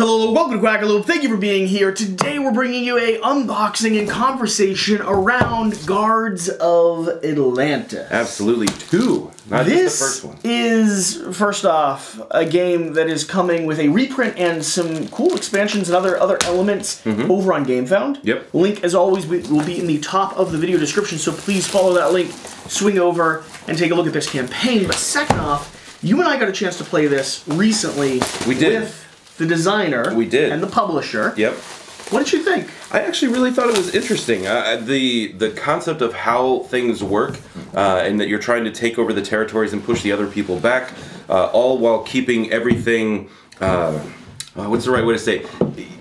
Hello, welcome to Quackalope. Thank you for being here. Today we're bringing you a unboxing and conversation around Guards of Atlantis. Absolutely, two, not just the first one. This is, first off, a game that is coming with a reprint and some cool expansions and other elements over on GameFound. Yep. Link, as always, will be in the top of the video description, so please follow that link, swing over, and take a look at this campaign. But second off, you and I got a chance to play this recently. We did. With the designer, we did, and the publisher. Yep. What did you think? I actually really thought it was interesting. The concept of how things work, and that you're trying to take over the territories and push the other people back, all while keeping everything. What's the right way to say?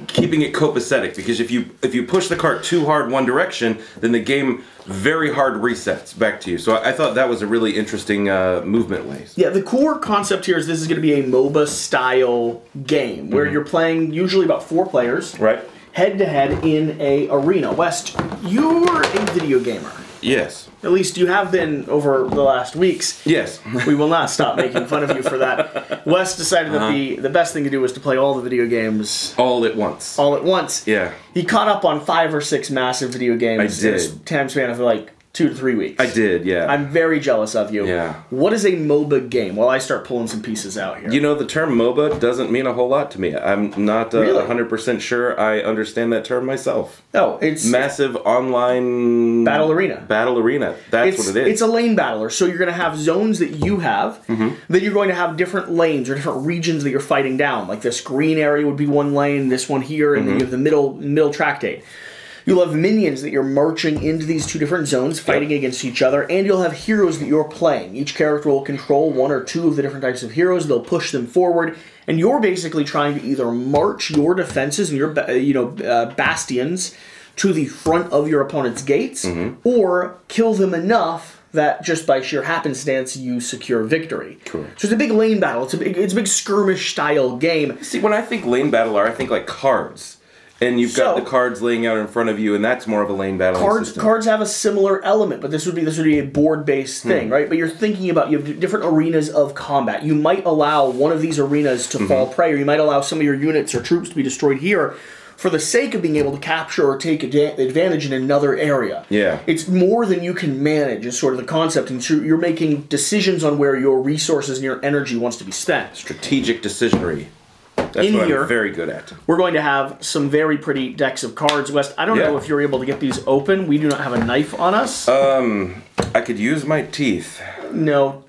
Keeping it copacetic, because if you push the cart too hard one direction, then the game very hard resets back to you. So I thought that was a really interesting movement way. Yeah, the core concept here is this is going to be a MOBA style game where you're playing usually about 4 players, right, head to head in a arena. West, you're a video gamer. Yes. At least you have been over the last weeks. Yes. We will not stop making fun of you for that. Wes decided that the best thing to do was to play all the video games. All at once. All at once. Yeah. He caught up on 5 or 6 massive video games in a time span of like 2 to 3 weeks. I did, yeah. I'm very jealous of you. Yeah. What is a MOBA game? Well, I start pulling some pieces out here. You know, the term MOBA doesn't mean a whole lot to me. I'm not really? 100% sure I understand that term myself. Oh, it's... Massive online... Battle arena. Battle arena. That's what it is. It's a lane battler. So you're going to have zones that you have. Then you're going to have different lanes or different regions that you're fighting down. Like this green area would be one lane, this one here, and then you have the middle tractate. You'll have minions that you're marching into these 2 different zones, fighting against each other, and you'll have heroes that you're playing. Each character will control 1 or 2 of the different types of heroes. They'll push them forward, and you're basically trying to either march your defenses and your bastions to the front of your opponent's gates, or kill them enough that just by sheer happenstance you secure victory. Correct. So it's a big lane battle. It's a big skirmish style game. See, when I think lane battler, I think like cards. And you've got the cards laying out in front of you, and that's more of a lane battling system. Cards have a similar element, but this would be a board-based thing, right? But you're thinking about, you have different arenas of combat. You might allow one of these arenas to fall prey, or you might allow some of your units or troops to be destroyed here for the sake of being able to capture or take advantage in another area. Yeah. It's more than you can manage is sort of the concept, and so you're making decisions on where your resources and your energy wants to be spent. Strategic decisionary. That's what I'm very good at. We're going to have some very pretty decks of cards. West, I don't know if you're able to get these open. We do not have a knife on us. I could use my teeth. No,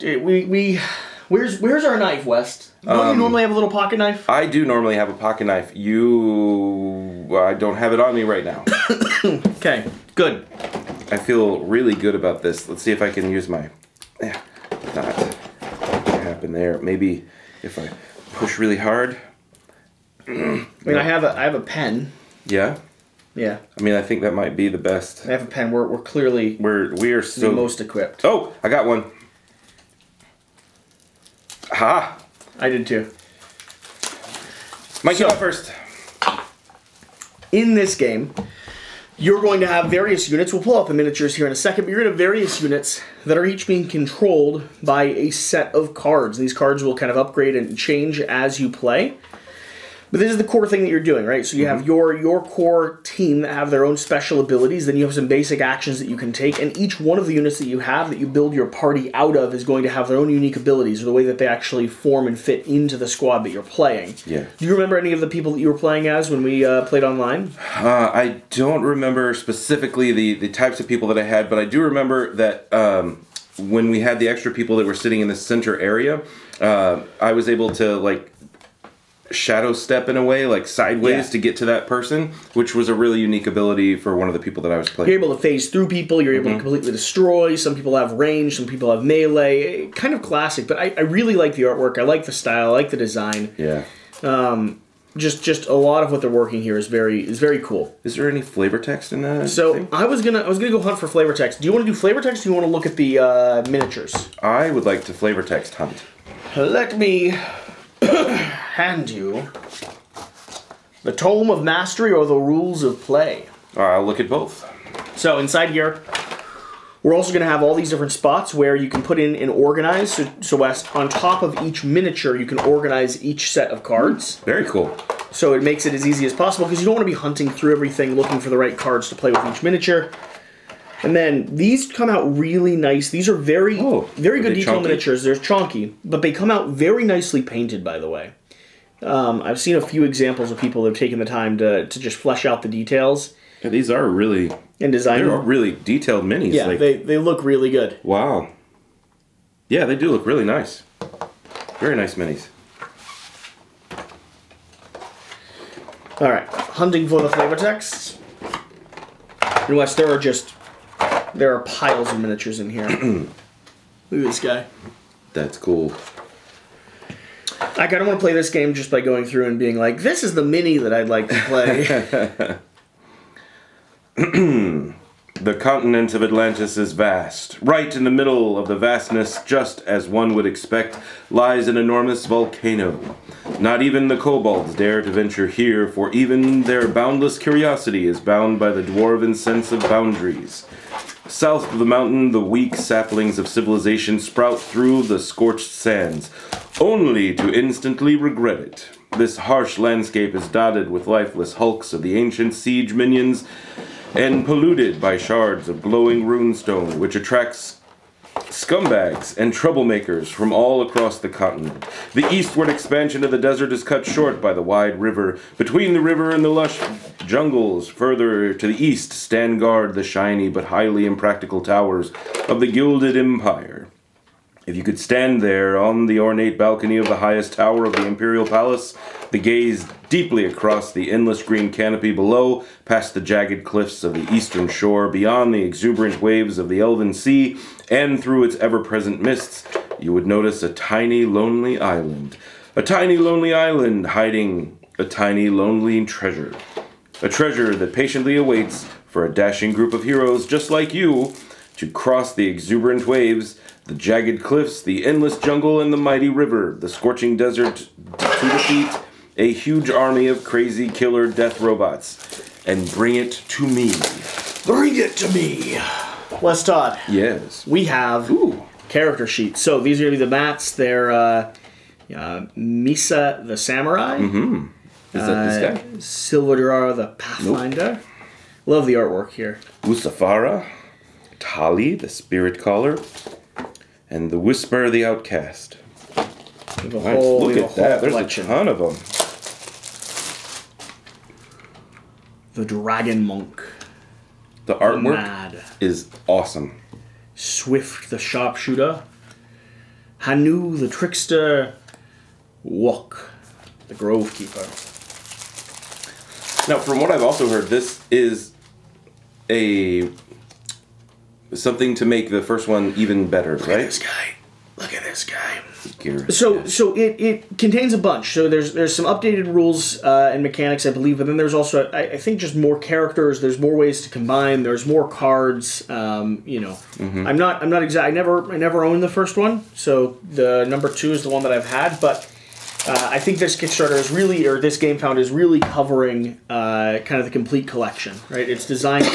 where's our knife, West? Don't you normally have a little pocket knife? I do normally have a pocket knife. I don't have it on me right now. Okay, good. I feel really good about this. Let's see if I can use my... Not happen there. Maybe if I push really hard... I mean, I have a pen. Yeah? Yeah. I mean, I think that might be the best. I have a pen. We're clearly we are so the most equipped. Oh, I got one. Ha! I did too. Mike, you go first. In this game, you're going to have various units. We'll pull up the miniatures here in a second, but you're going to have various units that are each being controlled by a set of cards. These cards will kind of upgrade and change as you play. But this is the core thing that you're doing, right? So you have your core team that have their own special abilities, then you have some basic actions that you can take, and each one of the units that you have that you build your party out of is going to have their own unique abilities, or the way that they actually form and fit into the squad that you're playing. Yeah. Do you remember any of the people that you were playing as when we played online? I don't remember specifically the types of people that I had, but I do remember that when we had the extra people that were sitting in the center area, I was able to, like, shadow step in a way, like sideways to get to that person, which was a really unique ability for one of the people that I was playing. You're able to phase through people, you're able to completely destroy, some people have range, some people have melee, kind of classic, but I really like the artwork, I like the style, I like the design. Yeah. Just a lot of what they're working here is very cool. Is there any flavor text in that? So thing? I was gonna go hunt for flavor text. Do you want to do flavor text, or do you want to look at the miniatures? I would like to flavor text hunt. Let me hand you the Tome of Mastery or the Rules of Play. I'll look at both. So inside here, we're also going to have all these different spots where you can put in and organize. So Wes, on top of each miniature, you can organize each set of cards. Very cool. So it makes it as easy as possible because you don't want to be hunting through everything looking for the right cards to play with each miniature. And then these come out really nice. These are very good detail miniatures. They're chonky, but they come out very nicely painted, by the way. I've seen a few examples of people that have taken the time to just flesh out the details. Yeah, these are really... And design. They're really detailed minis. Yeah, like, they look really good. Wow. Yeah, they do look really nice. Very nice minis. All right, hunting for the flavor texts. In West, there are piles of miniatures in here. Look at this guy. That's cool. I kind of want to play this game just by going through and being like, this is the mini that I'd like to play. The continent of Atlantis is vast. Right in the middle of the vastness, just as one would expect, lies an enormous volcano. Not even the kobolds dare to venture here, for even their boundless curiosity is bound by the dwarven sense of boundaries. South of the mountain, the weak saplings of civilization sprout through the scorched sands, only to instantly regret it. This harsh landscape is dotted with lifeless hulks of the ancient siege minions, and polluted by shards of glowing runestone, which attracts scumbags and troublemakers from all across the continent. The eastward expansion of the desert is cut short by the wide river. Between the river and the lush jungles further to the east stand guard the shiny but highly impractical towers of the Gilded Empire. If you could stand there on the ornate balcony of the highest tower of the Imperial Palace, the gaze deeply across the endless green canopy below, past the jagged cliffs of the eastern shore, beyond the exuberant waves of the Elven Sea, and through its ever-present mists, you would notice a tiny, lonely island. A tiny, lonely island hiding a tiny, lonely treasure. A treasure that patiently awaits for a dashing group of heroes just like you to cross the exuberant waves, the jagged cliffs, the endless jungle, and the mighty river, the scorching desert to defeat a huge army of crazy killer death robots, and bring it to me. Bring it to me. Les Todd. Yes. We have character sheets. So these are going to be the mats. They're Misa the Samurai. Mm-hmm. Is that this guy? Silverdra the Pathfinder. Nope. Love the artwork here. Usafara, Tali the Spirit Caller, and the Whisper the Outcast. Nice. Look at that. There's a ton of them. The Dragon Monk. The artwork is awesome. Swift the Sharpshooter. Hanu the Trickster. Wok the Grovekeeper. Now, from what I've also heard, this is something to make the first one even better, right? Look at this guy. Look at this guy. Garrett, so it contains a bunch. So there's some updated rules and mechanics, I believe, but then there's also I think just more characters. There's more ways to combine. There's more cards. Mm-hmm. I'm not exact. I never owned the first one, so the number 2 is the one that I've had. But I think this Kickstarter is really, or this Game Found is really covering kind of the complete collection, right? It's designed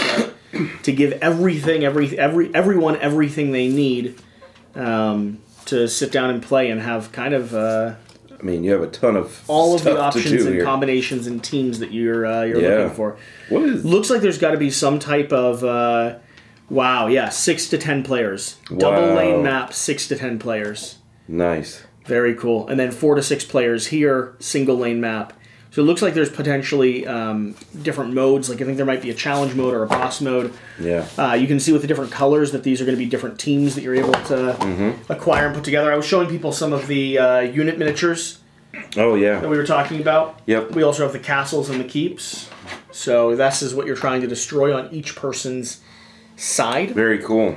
to give everyone everything they need. To sit down and play and have kind of I mean, you have a ton of all of the options and here. Combinations and teams that you're looking for. What is? Looks like there's got to be some type of 6 to 10 players. Wow. Double lane map, 6 to 10 players. Nice. Very cool. And then 4 to 6 players here, single lane map. So it looks like there's potentially different modes. Like I think there might be a challenge mode or a boss mode. Yeah. You can see with the different colors that these are going to be different teams that you're able to acquire and put together. I was showing people some of the unit miniatures. Oh yeah. That we were talking about. Yep. We also have the castles and the keeps. So this is what you're trying to destroy on each person's side. Very cool.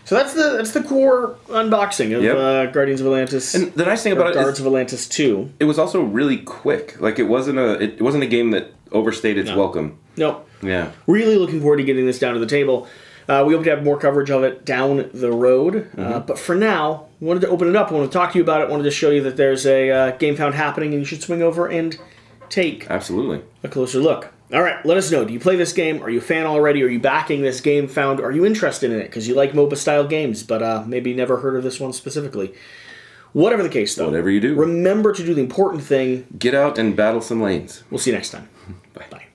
So that's the core unboxing of Guardians of Atlantis. And the nice thing about Guards of Atlantis 2. It was also really quick. Like it wasn't a game that overstayed its welcome. Nope. Yeah. Really looking forward to getting this down to the table. We hope to have more coverage of it down the road. But for now, wanted to open it up. I wanted to talk to you about it. Wanted to show you that there's a Game Found happening, and you should swing over and take a closer look. All right, let us know. Do you play this game? Are you a fan already? Are you backing this Game Found? Are you interested in it because you like MOBA-style games, but maybe never heard of this one specifically? Whatever the case, though. Whatever you do. Remember to do the important thing. Get out and battle some lanes. We'll see you next time. Bye. Bye.